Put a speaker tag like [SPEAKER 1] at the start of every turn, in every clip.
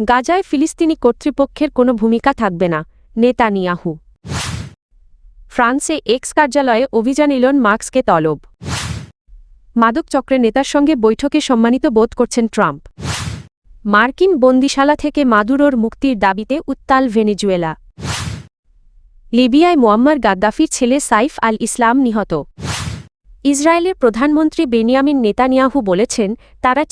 [SPEAKER 1] গাজায় ফিলিস্তিনি কর্তৃপক্ষের কোনো ভূমিকা থাকবে না, নেতানিয়াহু। ফ্রান্সে এক্স কার্যালয়ে অভিযান ইলন মাস্ককে তলব। মাদক চক্রের নেতার সঙ্গে বৈঠকে সম্মানিত বোধ করছেন ট্রাম্প। মার্কিন বন্দিশালা থেকে মাদুরোর মুক্তির দাবিতে উত্তাল ভেনেজুয়েলা। লিবিয়ায় মুয়াম্মার গাদ্দাফির ছেলে সাইফ আল ইসলাম নিহত। ইসরায়েলের প্রধানমন্ত্রী বেনিয়ামিন নেতানিয়াহু বলেছেন, তারা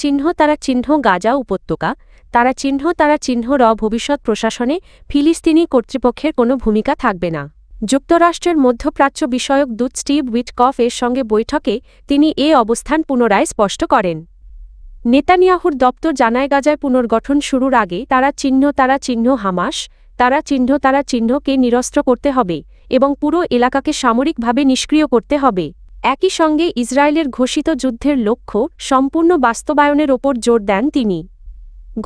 [SPEAKER 1] চিহ্ন গাজা উপত্যকা, তারা চিহ্ন ভবিষ্যৎ প্রশাসনে ফিলিস্তিনি কর্তৃপক্ষের কোনো ভূমিকা থাকবে না। যুক্তরাষ্ট্রের মধ্যপ্রাচ্য বিষয়ক দূত স্টিভ উইটকফ এর সঙ্গে বৈঠকে তিনি এ অবস্থান পুনরায় স্পষ্ট করেন। নেতানিয়াহুর দপ্তর জানায়, গাজায় পুনর্গঠন শুরুর আগে তারা চিহ্ন হামাস, তারা চিহ্নকে নিরস্ত্র করতে হবে এবং পুরো এলাকাকে সামরিকভাবে নিষ্ক্রিয় করতে হবে। একই সঙ্গে ইসরায়েলের ঘোষিত যুদ্ধের লক্ষ্য সম্পূর্ণ বাস্তবায়নের ওপর জোর দেন তিনি।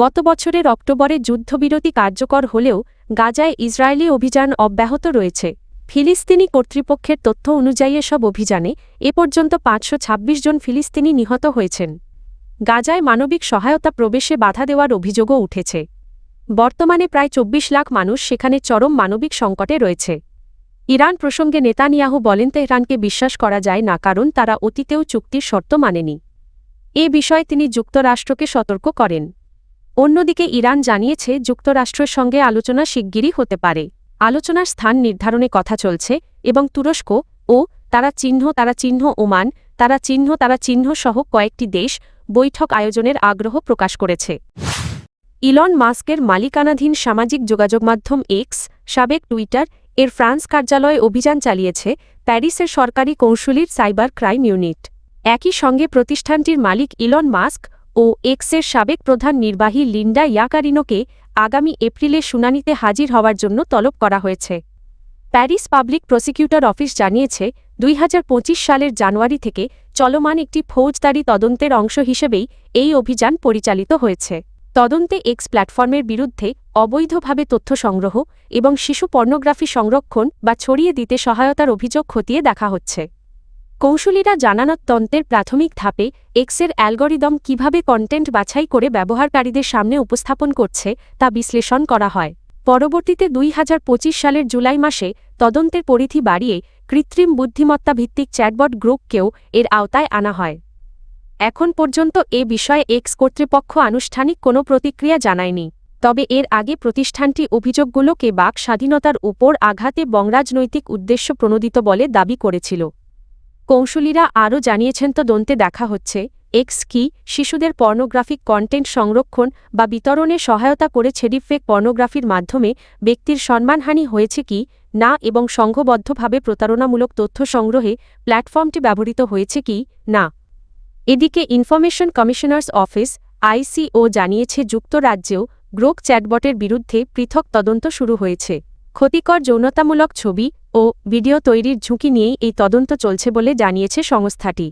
[SPEAKER 1] গত বছরের অক্টোবরে যুদ্ধবিরতি কার্যকর হলেও গাজায় ইসরায়েলি অভিযান অব্যাহত রয়েছে। ফিলিস্তিনি কর্তৃপক্ষের তথ্য অনুযায়ী এসব অভিযানে এ পর্যন্ত 526 জন ফিলিস্তিনি নিহত হয়েছেন। গাজায় মানবিক সহায়তা প্রবেশে বাধা দেওয়ার অভিযোগও উঠেছে। বর্তমানে প্রায় 24 লাখ মানুষ সেখানে চরম মানবিক সংকটে রয়েছে। ইরান প্রসঙ্গে নেতানিয়াহু বলেন, তেহরানকে বিশ্বাস করা যায় না, কারণ তারা অতীতেও চুক্তির শর্ত মানেনি। এ বিষয়ে তিনি যুক্তরাষ্ট্রকে সতর্ক করেন। অন্যদিকে ইরান জানিয়েছে, যুক্তরাষ্ট্রের সঙ্গে আলোচনা শিগগিরই হতে পারে। আলোচনার স্থান নির্ধারণে কথা চলছে এবং তুরস্ক ও তারা চিহ্ন ওমান, তারা চিহ্ন সহ কয়েকটি দেশ বৈঠক আয়োজনের আগ্রহ প্রকাশ করেছে। ইলন মাস্কের মালিকানাধীন সামাজিক যোগাযোগ মাধ্যম এক্স, সাবেক টুইটার এর ফ্রান্স কার্যালয়ে অভিযান চালিয়েছে প্যারিসের সরকারি কৌঁসুলির সাইবার ক্রাইম ইউনিট। একই সঙ্গে প্রতিষ্ঠানটির মালিক ইলন মাস্ক ও এক্সের সাবেক প্রধান নির্বাহী লিন্ডা ইয়াকারিনোকে আগামী এপ্রিলে শুনানিতে হাজির হওয়ার জন্য তলব করা হয়েছে। প্যারিস পাবলিক প্রসিকিউটর অফিস জানিয়েছে, 2025 সালের জানুয়ারি থেকে চলমান একটি ফৌজদারি তদন্তের অংশ হিসেবেই এই অভিযান পরিচালিত হয়েছে। তদন্তে এক্স প্ল্যাটফর্মের বিরুদ্ধে অবৈধভাবে তথ্য সংগ্রহ এবং শিশু পর্নোগ্রাফি সংরক্ষণ বা ছড়িয়ে দিতে সহায়তার অভিযোগ খতিয়ে দেখা হচ্ছে। কৌঁসুলিরা জানান, তদন্তের প্রাথমিক ধাপে এক্সের অ্যালগরিদম কিভাবে কন্টেন্ট বাছাই করে ব্যবহারকারীদের সামনে উপস্থাপন করছে তা বিশ্লেষণ করা হয়। পরবর্তীতে 2025 সালের জুলাই মাসে তদন্তের পরিধি বাড়িয়ে কৃত্রিম বুদ্ধিমত্তা ভিত্তিক চ্যাটবট গ্রুপকেও এর আওতায় আনা হয়। এখন পর্যন্ত এ বিষয়ে এক্স কর্তৃপক্ষ আনুষ্ঠানিক কোনো প্রতিক্রিয়া জানায়নি। তবে এর আগে প্রতিষ্ঠানটি অভিযোগগুলোকে বাক স্বাধীনতার উপর আঘাতে রাজনৈতিক উদ্দেশ্য প্রণোদিত বলে দাবি করেছিল। কৌঁসুলিরা আরও জানিয়েছেন, তদন্তে দেখা হচ্ছে এক্স কি শিশুদের পর্নোগ্রাফিক কন্টেন্ট সংরক্ষণ বা বিতরণে সহায়তা করেছে, ডিপফেক পর্নোগ্রাফির মাধ্যমে ব্যক্তির সম্মানহানি হয়েছে কি না এবং সংঘবদ্ধভাবে প্রতারণামূলক তথ্য সংগ্রহে প্ল্যাটফর্মটি ব্যবহৃত হয়েছে কি না। এদিকে ইনফরমেশন কমিশনার্স অফিস ICO জানিয়েছে, যুক্তরাজ্যেও গ্রোক চ্যাটবটের বিরুদ্ধে পৃথক তদন্ত শুরু হয়েছে। ক্ষতিকর যৌনতামূলক ছবি ও ভিডিও তৈরির ঝুঁকি নিয়েই এই তদন্ত চলছে বলে জানিয়েছে সংস্থাটি।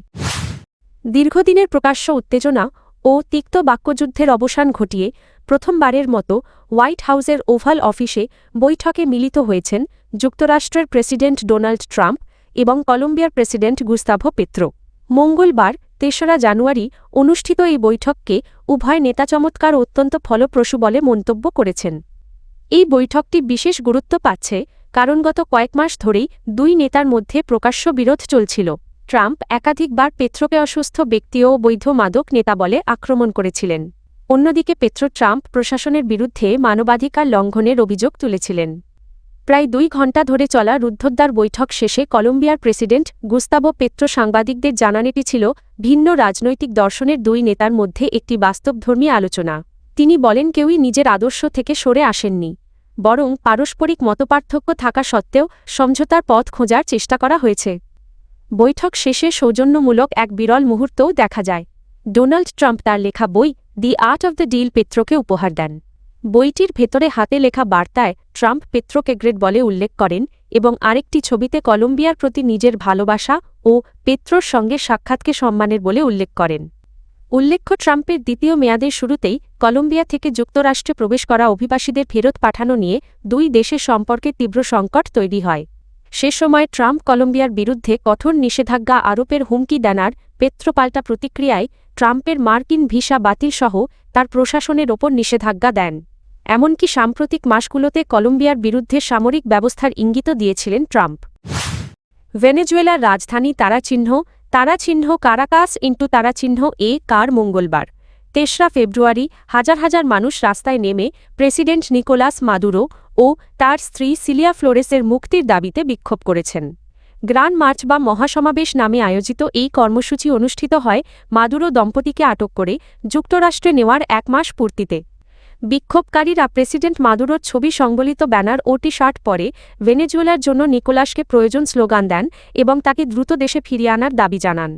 [SPEAKER 1] দীর্ঘদিনের প্রকাশ্য উত্তেজনা ও তিক্ত বাক্যযুদ্ধের অবসান ঘটিয়ে প্রথমবারের মতো হোয়াইট হাউসের ওভাল অফিসে বৈঠকে মিলিত হয়েছেন যুক্তরাষ্ট্রের প্রেসিডেন্ট ডোনাল্ড ট্রাম্প এবং কলম্বিয়ার প্রেসিডেন্ট গুস্তাভো পেত্রো। মঙ্গলবার ৩রা জানুয়ারি অনুষ্ঠিত এই বৈঠককে উভয় নেতা চমৎকার অত্যন্ত ফলপ্রসূ বলে মন্তব্য করেছেন। এই বৈঠকটি বিশেষ গুরুত্ব পাচ্ছে কারণ গত কয়েক মাস ধরেই দুই নেতার মধ্যে প্রকাশ্য বিরোধ চলছিল। ট্রাম্প একাধিকবার পেত্রোকে অসুস্থ ব্যক্তি ও বৈধ মাদক নেতা বলে আক্রমণ করেছিলেন। অন্যদিকে পেত্রো ট্রাম্প প্রশাসনের বিরুদ্ধে মানবাধিকার লঙ্ঘনের অভিযোগ তুলেছিলেন। প্রায় 2 ঘণ্টা ধরে চলা রুদ্ধদ্বার বৈঠক শেষে কলম্বিয়ার প্রেসিডেন্ট গুস্তাভো পেত্রো সাংবাদিকদের জানান, এটি ছিল ভিন্ন রাজনৈতিক দর্শনের দুই নেতার মধ্যে একটি বাস্তবধর্মী আলোচনা। তিনি বলেন, কেউই নিজের আদর্শ থেকে সরে আসেননি, বরং পারস্পরিক মতপার্থক্য থাকা সত্ত্বেও সমঝোতার পথ খোঁজার চেষ্টা করা হয়েছে। বৈঠক শেষে সৌজন্যমূলক এক বিরল মুহূর্তও দেখা যায়। ডোনাল্ড ট্রাম্প তার লেখা বই the art of the deal পেত্রোকে উপহার দেন। বইটির ভেতরে হাতে লেখা বার্তায় ট্রাম্প পেত্রোকে গ্রেট বলে উল্লেখ করেন এবং আরেকটি ছবিতে কলম্বিয়ার প্রতি নিজের ভালোবাসা ও পেত্রোর সঙ্গে সাক্ষাৎকে সম্মানের বলে উল্লেখ করেন। উল্লেখ্য, ট্রাম্পের দ্বিতীয় মেয়াদের শুরুতেই কলম্বিয়া থেকে যুক্তরাষ্ট্রে প্রবেশ করা অভিবাসীদের ফেরত পাঠানো নিয়ে দুই দেশের সম্পর্কে তীব্র সংকট তৈরি হয়। সে সময় ট্রাম্প কলম্বিয়ার বিরুদ্ধে কঠোর নিষেধাজ্ঞা আরোপের হুমকি দেনার পেত্রো পাল্টা প্রতিক্রিয়ায় ট্রাম্পের মার্কিন ভিসা বাতিলসহ তার প্রশাসনের ওপর নিষেধাজ্ঞা দেন। এমনকি সাম্প্রতিক মাসগুলোতে কলম্বিয়ার বিরুদ্ধে সামরিক ব্যবস্থার ইঙ্গিতও দিয়েছিলেন ট্রাম্প। ভেনেজুয়েলার রাজধানী তারাচিহ্ন কারাকাস তারাচিহ্ন কার মঙ্গলবার ৩রা ফেব্রুয়ারি হাজার হাজার মানুষ রাস্তায় নেমে প্রেসিডেন্ট নিকোলাস মাদুরো ও তার স্ত্রী সিলিয়া ফ্লোরেসের মুক্তির দাবিতে বিক্ষোভ করেছেন। গ্রান্ড মার্চ বা মহাসমাবেশ নামে আয়োজিত এই কর্মসূচি অনুষ্ঠিত হয় মাদুরো দম্পতিকে আটক করে যুক্তরাষ্ট্রে নেওয়ার ১ মাস পূর্তিতে। বিক্ষোভকারীরা প্রেসিডেন্ট মাদুরোর ছবি সংবলিত ব্যানার ও টি-শার্ট পরে ভেনেজুয়েলার জন্য নিকোলাসকে প্রয়োজন স্লোগান দেন এবং তাকে দ্রুত দেশে ফিরিয়ে আনার দাবি জানান।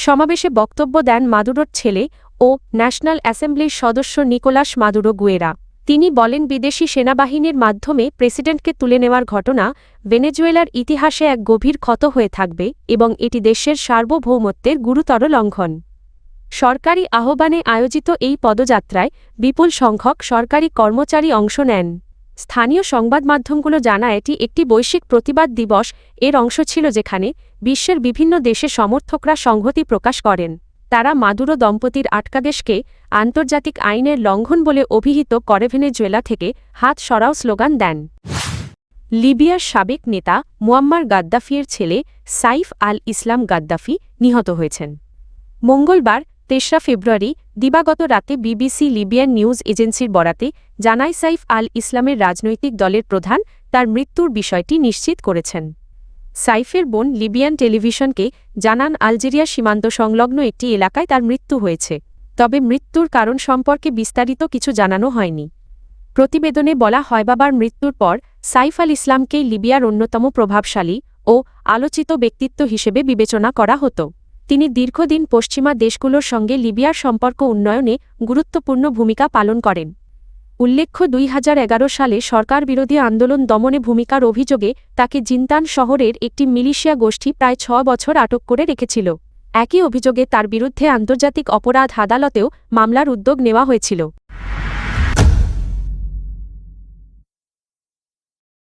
[SPEAKER 1] সমাবেশে বক্তব্য দেন মাদুরোর ছেলে ও ন্যাশনাল অ্যাসেম্বলির সদস্য নিকোলাস মাদুরো গুয়েরা। তিনি বলেন, বিদেশি সেনাবাহিনীর মাধ্যমে প্রেসিডেন্টকে তুলে নেওয়ার ঘটনা ভেনেজুয়েলার ইতিহাসে এক গভীর ক্ষত হয়ে থাকবে এবং এটি দেশের সার্বভৌমত্বের গুরুতর লঙ্ঘন। সরকারি আহ্বানে আয়োজিত এই পদযাত্রায় বিপুল সংখ্যক সরকারি কর্মচারী অংশ নেন। স্থানীয় সংবাদ মাধ্যমগুলো জানায় এটি একটি বৈশ্বিক প্রতিবাদ দিবস এর অংশ ছিল, যেখানে বিশ্বের বিভিন্ন দেশের সমর্থকরা সংহতি প্রকাশ করেন। তারা মাদুরো দম্পতির আটকাদেশকে আন্তর্জাতিক আইনের লঙ্ঘন বলে অভিহিত করে ভেনেজুয়েলা থেকে হাত সরাও স্লোগান দেন। লিবিয়ার সাবেক নেতা মুয়াম্মার গাদ্দাফির ছেলে সাইফ আল ইসলাম গাদ্দাফি নিহত হয়েছেন। মঙ্গলবার ৩রা ফেব্রুয়ারি দিবাগত রাতে বিবিসি লিবিয়ান নিউজ এজেন্সির বরাতে জানায়, সাইফ আল ইসলামের রাজনৈতিক দলের প্রধান তার মৃত্যুর বিষয়টি নিশ্চিত করেছেন। সাইফের বোন লিবিয়ান টেলিভিশনকে জানান, আলজেরিয়া সীমান্ত সংলগ্ন একটি এলাকায় তার মৃত্যু হয়েছে, তবে মৃত্যুর কারণ সম্পর্কে বিস্তারিত কিছু জানানো হয়নি। প্রতিবেদনে বলা হয়, বাবার মৃত্যুর পর সাইফ আল ইসলামকেই লিবিয়ার অন্যতম প্রভাবশালী ও আলোচিত ব্যক্তিত্ব হিসেবে বিবেচনা করা হতো। তিনি দীর্ঘদিন পশ্চিমা দেশগুলোর সঙ্গে লিবিয়ার সম্পর্ক উন্নয়নে গুরুত্বপূর্ণ ভূমিকা পালন করেন। উল্লেখ্য, ২০১১ সালে সরকার বিরোধী আন্দোলন দমনে ভূমিকার অভিযোগে তাকে জিনতান শহরের একটি মিলিশিয়া গোষ্ঠী প্রায় ৬ বছর আটক করে রেখেছিল। একই অভিযোগে তার বিরুদ্ধে আন্তর্জাতিক অপরাধ আদালতেও মামলার উদ্যোগ নেওয়া হয়েছিল।